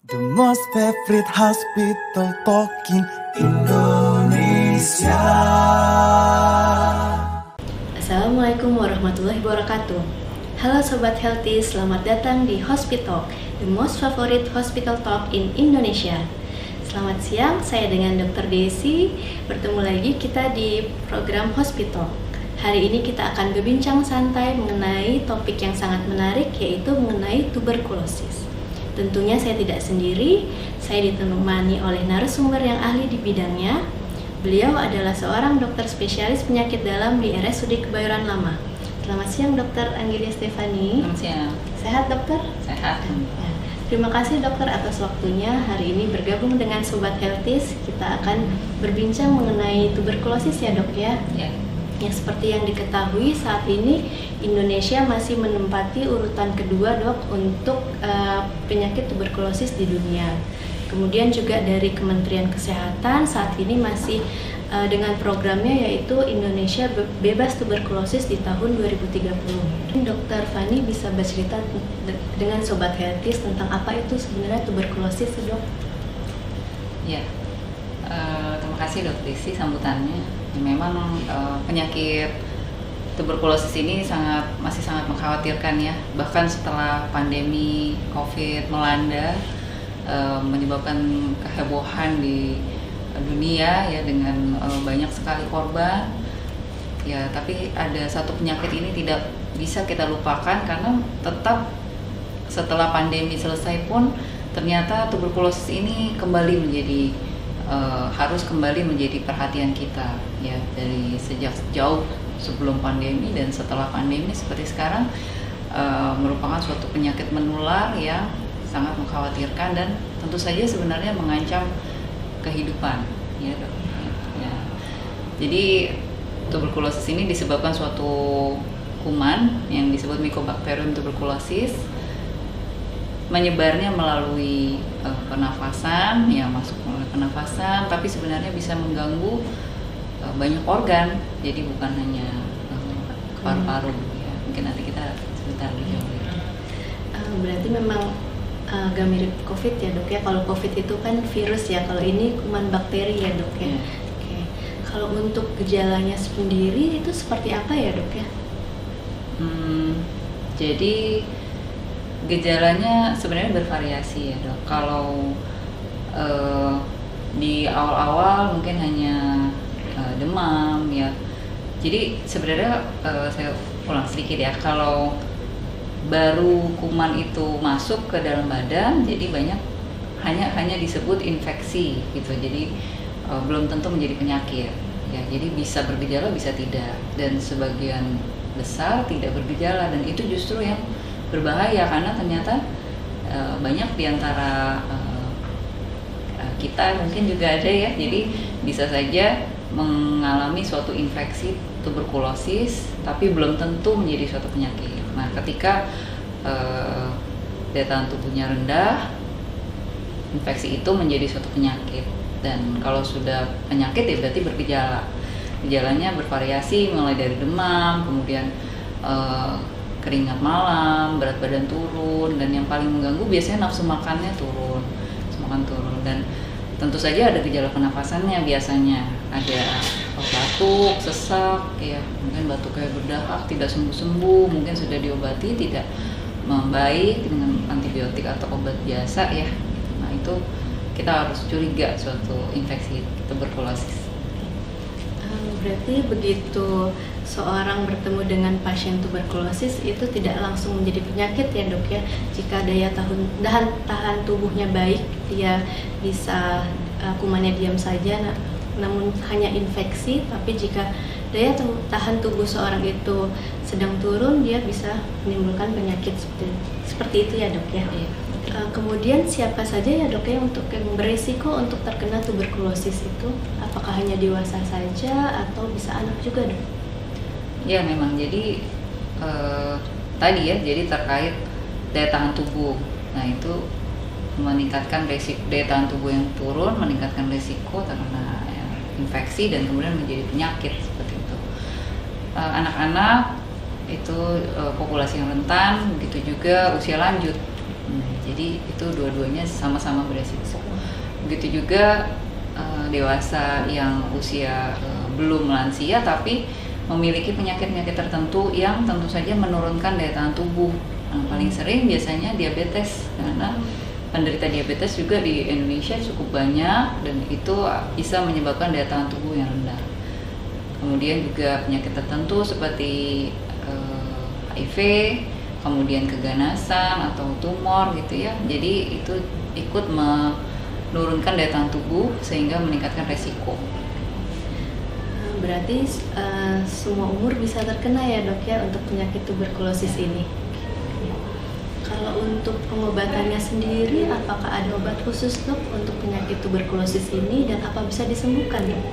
The most favorite hospital talk in Indonesia. Assalamualaikum warahmatullahi wabarakatuh. Halo Sobat Healthy, selamat datang di Hospitalk, the most favorite hospital talk in Indonesia. Selamat siang, saya dengan Dr. Desi. Bertemu lagi kita di program Hospital. Hari ini kita akan berbincang santai mengenai topik yang sangat menarik, yaitu mengenai tuberkulosis. Tentunya saya tidak sendiri, saya ditemani oleh narasumber yang ahli di bidangnya. Beliau adalah seorang dokter spesialis penyakit dalam di RSUD Kebayoran Lama. Selamat siang Dr. Anggelia Stefani. Selamat siang. Sehat dokter? Sehat. Ya. Terima kasih dokter atas waktunya. Hari ini bergabung dengan Sobat Healthies, kita akan berbincang mengenai tuberkulosis ya dok ya. Ya. Yang seperti yang diketahui saat ini Indonesia masih menempati urutan kedua dok untuk penyakit tuberkulosis di dunia. Kemudian juga dari Kementerian Kesehatan saat ini masih dengan programnya yaitu Indonesia bebas tuberkulosis di tahun 2030. Dokter Fani bisa bercerita dengan Sobat Healthies tentang apa itu sebenarnya tuberkulosis dok? Ya. Terima kasih Dr. Desi sambutannya. Memang penyakit tuberkulosis ini masih sangat mengkhawatirkan ya. Bahkan setelah pandemi COVID melanda, menyebabkan kehebohan di dunia ya dengan banyak sekali korban. Ya, tapi ada satu penyakit ini tidak bisa kita lupakan karena tetap setelah pandemi selesai pun ternyata tuberkulosis ini kembali menjadi harus kembali menjadi perhatian kita ya, dari sejak jauh sebelum pandemi dan setelah pandemi seperti sekarang merupakan suatu penyakit menular yang sangat mengkhawatirkan dan tentu saja sebenarnya mengancam kehidupan ya dok. Ya. Jadi tuberkulosis ini disebabkan suatu kuman yang disebut Mycobacterium tuberculosis, menyebarnya melalui pernafasan, ya masuk melalui pernafasan, tapi sebenarnya bisa mengganggu banyak organ, jadi bukan hanya paru-paru. Ya. Mungkin nanti kita sebentar lebih jauh. Berarti memang agak mirip COVID ya dok ya. Kalau COVID itu kan virus ya, kalau ini kuman bakteri ya dok ya. Oke. Kalau untuk gejalanya sendiri itu seperti apa ya dok ya? Jadi gejalanya sebenarnya bervariasi ya dok. Kalau di awal-awal mungkin hanya demam ya. Jadi sebenarnya saya ulang sedikit ya. Kalau baru kuman itu masuk ke dalam badan, jadi hanya disebut infeksi gitu. Jadi belum tentu menjadi penyakit. Ya, jadi bisa bergejala bisa tidak. Dan sebagian besar tidak bergejala dan itu justru yang berbahaya karena ternyata banyak diantara kita mungkin juga ada ya, jadi bisa saja mengalami suatu infeksi tuberkulosis tapi belum tentu menjadi suatu penyakit. Nah, ketika daya tahan tubuhnya rendah, infeksi itu menjadi suatu penyakit, dan kalau sudah penyakit ya berarti bergejala. Gejalanya bervariasi mulai dari demam, kemudian keringat malam, berat badan turun, dan yang paling mengganggu biasanya nafsu makannya turun, dan tentu saja ada gejala pernafasannya. Biasanya ada batuk, sesak, ya mungkin batuk kayak berdahak, tidak sembuh-sembuh, mungkin sudah diobati tidak membaik dengan antibiotik atau obat biasa ya. Nah itu kita harus curiga suatu infeksi tuberkulosis. Berarti begitu seorang bertemu dengan pasien tuberkulosis itu tidak langsung menjadi penyakit ya dok ya. Jika daya tahan tubuhnya baik, dia bisa kumannya diam saja, namun hanya infeksi. Tapi jika daya tahan tubuh seorang itu sedang turun, dia bisa menimbulkan penyakit seperti itu ya dok ya. Iya. Kemudian siapa saja ya dok ya untuk yang berisiko untuk terkena tuberkulosis itu? Apakah hanya dewasa saja atau bisa anak juga dok? Ya memang, jadi tadi ya, jadi terkait daya tahan tubuh. Nah itu meningkatkan resiko, daya tahan tubuh yang turun meningkatkan resiko terkena infeksi dan kemudian menjadi penyakit seperti itu. Anak-anak itu populasi yang rentan, begitu juga usia lanjut. Jadi itu dua-duanya sama-sama beresiko. Begitu juga dewasa yang usia belum lansia tapi memiliki penyakit-penyakit tertentu yang tentu saja menurunkan daya tahan tubuh. Paling sering biasanya diabetes, karena penderita diabetes juga di Indonesia cukup banyak dan itu bisa menyebabkan daya tahan tubuh yang rendah. Kemudian juga penyakit tertentu seperti HIV, kemudian keganasan atau tumor gitu ya. Jadi itu ikut menurunkan daya tahan tubuh sehingga meningkatkan resiko. Berarti semua umur bisa terkena ya dok ya untuk penyakit tuberkulosis ini. Kalau untuk pengobatannya sendiri, apakah ada obat khusus dok untuk penyakit tuberkulosis ini dan apa bisa disembuhkan dok?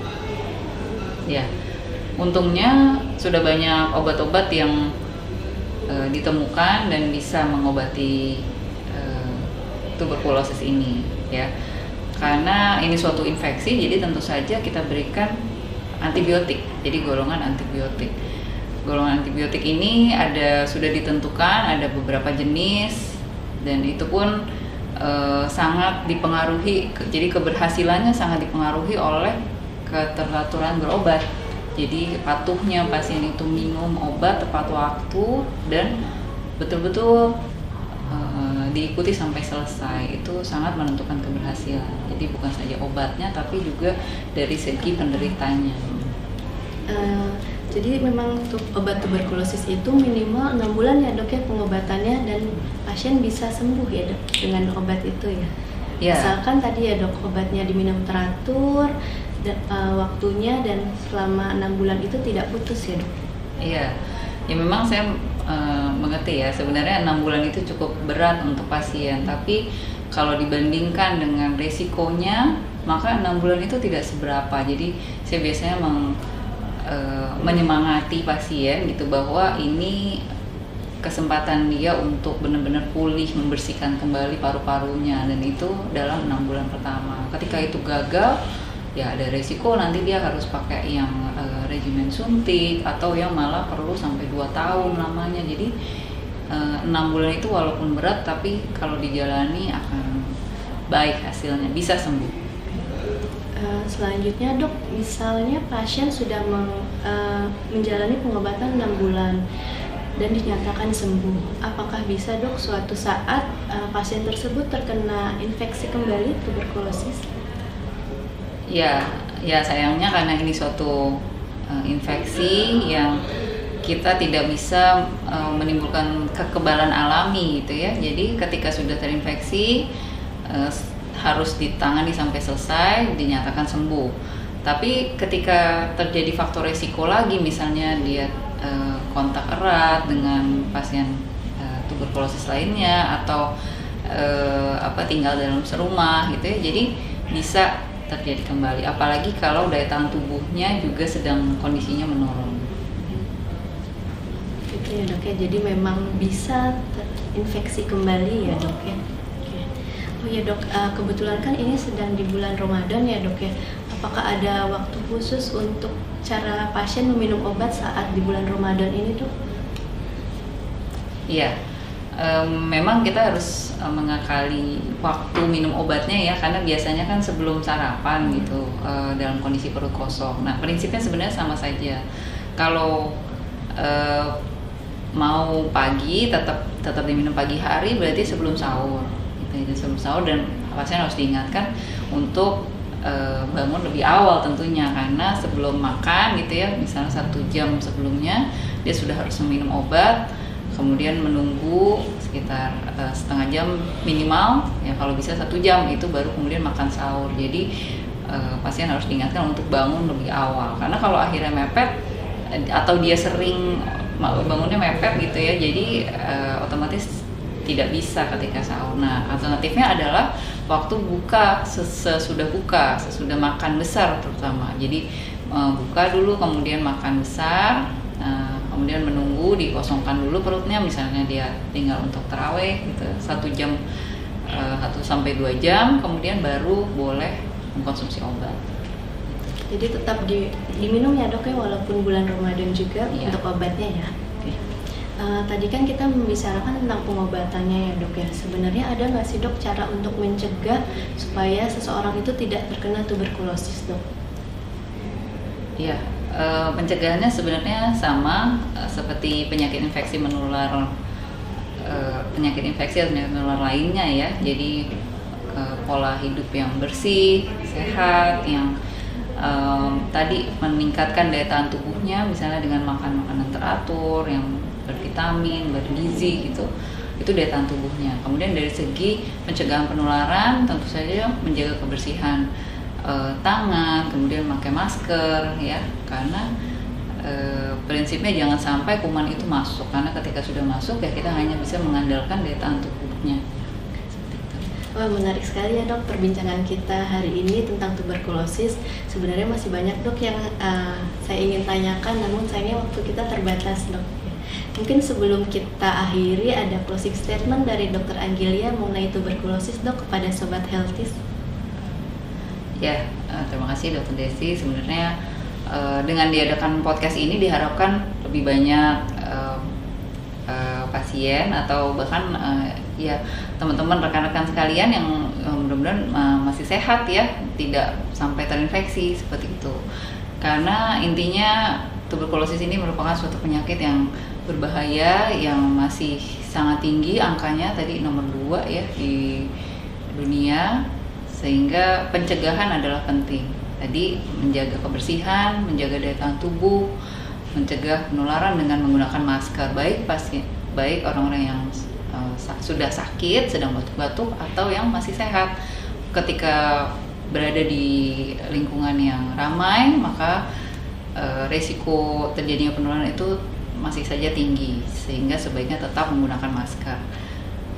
Ya, untungnya sudah banyak obat-obat yang ditemukan dan bisa mengobati tuberkulosis ini ya. Karena ini suatu infeksi, jadi tentu saja kita berikan antibiotik. Jadi golongan antibiotik. Golongan antibiotik ini sudah ditentukan, ada beberapa jenis dan itu pun sangat dipengaruhi. Jadi keberhasilannya sangat dipengaruhi oleh keteraturan berobat. Jadi patuhnya pasien itu minum obat tepat waktu dan betul-betul diikuti sampai selesai. Itu sangat menentukan keberhasilan. Jadi bukan saja obatnya tapi juga dari segi penderitanya. Jadi memang obat tuberkulosis itu minimal 6 bulan ya dok ya pengobatannya dan pasien bisa sembuh ya dok dengan obat itu ya. Asalkan tadi ya dok obatnya diminum teratur, waktunya dan selama 6 bulan itu tidak putus ya dok. Iya, ya memang saya mengerti ya sebenarnya 6 bulan itu cukup berat untuk pasien, tapi kalau dibandingkan dengan resikonya maka 6 bulan itu tidak seberapa. Jadi saya biasanya menyemangati pasien gitu bahwa ini kesempatan dia untuk benar-benar pulih, membersihkan kembali paru-parunya dan itu dalam 6 bulan pertama. Ketika itu gagal ya ada resiko nanti dia harus pakai yang regimen suntik atau yang malah perlu sampai 2 tahun lamanya. Jadi 6 bulan itu walaupun berat tapi kalau dijalani akan baik hasilnya, bisa sembuh. Selanjutnya dok, misalnya pasien sudah menjalani pengobatan 6 bulan dan dinyatakan sembuh, apakah bisa dok suatu saat pasien tersebut terkena infeksi kembali tuberkulosis? Ya sayangnya karena ini suatu infeksi yang kita tidak bisa menimbulkan kekebalan alami gitu ya. Jadi ketika sudah terinfeksi harus ditangani sampai selesai, dinyatakan sembuh. Tapi ketika terjadi faktor resiko lagi, misalnya dia kontak erat dengan pasien tuberkulosis lainnya atau tinggal dalam serumah gitu ya, jadi bisa terjadi kembali. Apalagi kalau daya tahan tubuhnya juga sedang kondisinya menurun. Gitu ya dok ya, jadi memang bisa terinfeksi kembali ya dok ya. Oh ya dok, kebetulan kan ini sedang di bulan Ramadan ya dok ya. Apakah ada waktu khusus untuk cara pasien meminum obat saat di bulan Ramadan ini dok? Iya, memang kita harus mengakali waktu minum obatnya ya, karena biasanya kan sebelum sarapan gitu dalam kondisi perut kosong. Nah prinsipnya sebenarnya sama saja. Kalau mau pagi tetap diminum pagi hari, berarti sebelum sahur. Sebelum sahur, dan pasien harus diingatkan untuk bangun lebih awal tentunya, karena sebelum makan gitu ya, misalnya 1 jam sebelumnya dia sudah harus meminum obat, kemudian menunggu sekitar setengah jam minimal ya, kalau bisa 1 jam itu baru kemudian makan sahur. Jadi pasien harus diingatkan untuk bangun lebih awal, karena kalau akhirnya mepet atau dia sering bangunnya mepet gitu ya, jadi otomatis tidak bisa ketika sahur. Nah, alternatifnya adalah waktu buka, sesudah makan besar terutama. Jadi buka dulu, kemudian makan besar, kemudian menunggu, dikosongkan dulu perutnya, misalnya dia tinggal untuk tarawih gitu, 1 jam 1 sampai 2 jam, kemudian baru boleh mengkonsumsi obat. Jadi tetap diminum ya dok ya, walaupun bulan Ramadan juga untuk obatnya ya. Tadi kan kita membicarakan tentang pengobatannya ya dok ya. Sebenarnya ada nggak sih dok cara untuk mencegah supaya seseorang itu tidak terkena tuberkulosis dok? Ya, pencegahannya sebenarnya sama seperti penyakit infeksi menular, penyakit infeksi atau penyakit menular lainnya ya. Jadi pola hidup yang bersih, sehat, yang tadi meningkatkan daya tahan tubuhnya, misalnya dengan makan makanan teratur, yang bervitamin, bergizi gitu, itu daya tahan tubuhnya. Kemudian dari segi pencegahan penularan, tentu saja menjaga kebersihan tangan, kemudian memakai masker ya, karena prinsipnya jangan sampai kuman itu masuk, karena ketika sudah masuk ya kita hanya bisa mengandalkan daya tahan tubuhnya. Wah, menarik sekali ya dok perbincangan kita hari ini tentang tuberkulosis. Sebenarnya masih banyak dok yang saya ingin tanyakan, namun sayangnya waktu kita terbatas dok. Mungkin sebelum kita akhiri ada closing statement dari Dr. Anggelia mengenai tuberkulosis dok kepada Sobat Healthies. Ya, terima kasih Dr. Desi. Sebenarnya dengan diadakan podcast ini diharapkan lebih banyak pasien atau bahkan ya teman-teman rekan-rekan sekalian yang mudah-mudahan masih sehat ya, tidak sampai terinfeksi seperti itu. Karena intinya tuberkulosis ini merupakan suatu penyakit yang berbahaya, yang masih sangat tinggi angkanya, tadi nomor 2 ya di dunia, sehingga pencegahan adalah penting. Tadi menjaga kebersihan, menjaga daya tahan tubuh, mencegah penularan dengan menggunakan masker, baik orang-orang yang sudah sakit, sedang batuk-batuk, atau yang masih sehat. Ketika berada di lingkungan yang ramai, maka resiko terjadinya penularan itu masih saja tinggi, sehingga sebaiknya tetap menggunakan masker.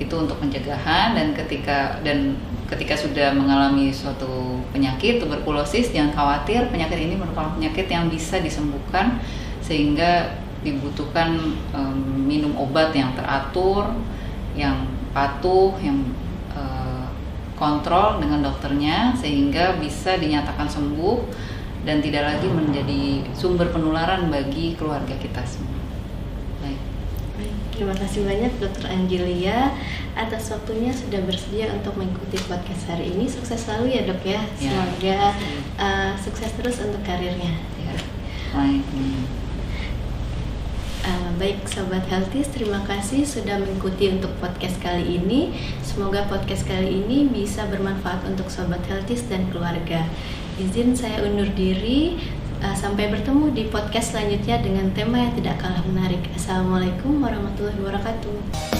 Itu untuk pencegahan. Dan ketika sudah mengalami suatu penyakit tuberkulosis, jangan khawatir, penyakit ini merupakan penyakit yang bisa disembuhkan, sehingga dibutuhkan minum obat yang teratur, yang patuh, yang kontrol dengan dokternya, sehingga bisa dinyatakan sembuh dan tidak lagi menjadi sumber penularan bagi keluarga kita semua. Terima kasih banyak Dr. Anggelia atas waktunya sudah bersedia untuk mengikuti podcast hari ini. Sukses selalu ya dok ya. Semoga sukses terus untuk karirnya. Ya. Baik. Baik Sobat Healthies, terima kasih sudah mengikuti untuk podcast kali ini. Semoga podcast kali ini bisa bermanfaat untuk Sobat Healthies dan keluarga. Izin saya undur diri. Sampai bertemu di podcast selanjutnya dengan tema yang tidak kalah menarik. Assalamualaikum warahmatullahi wabarakatuh.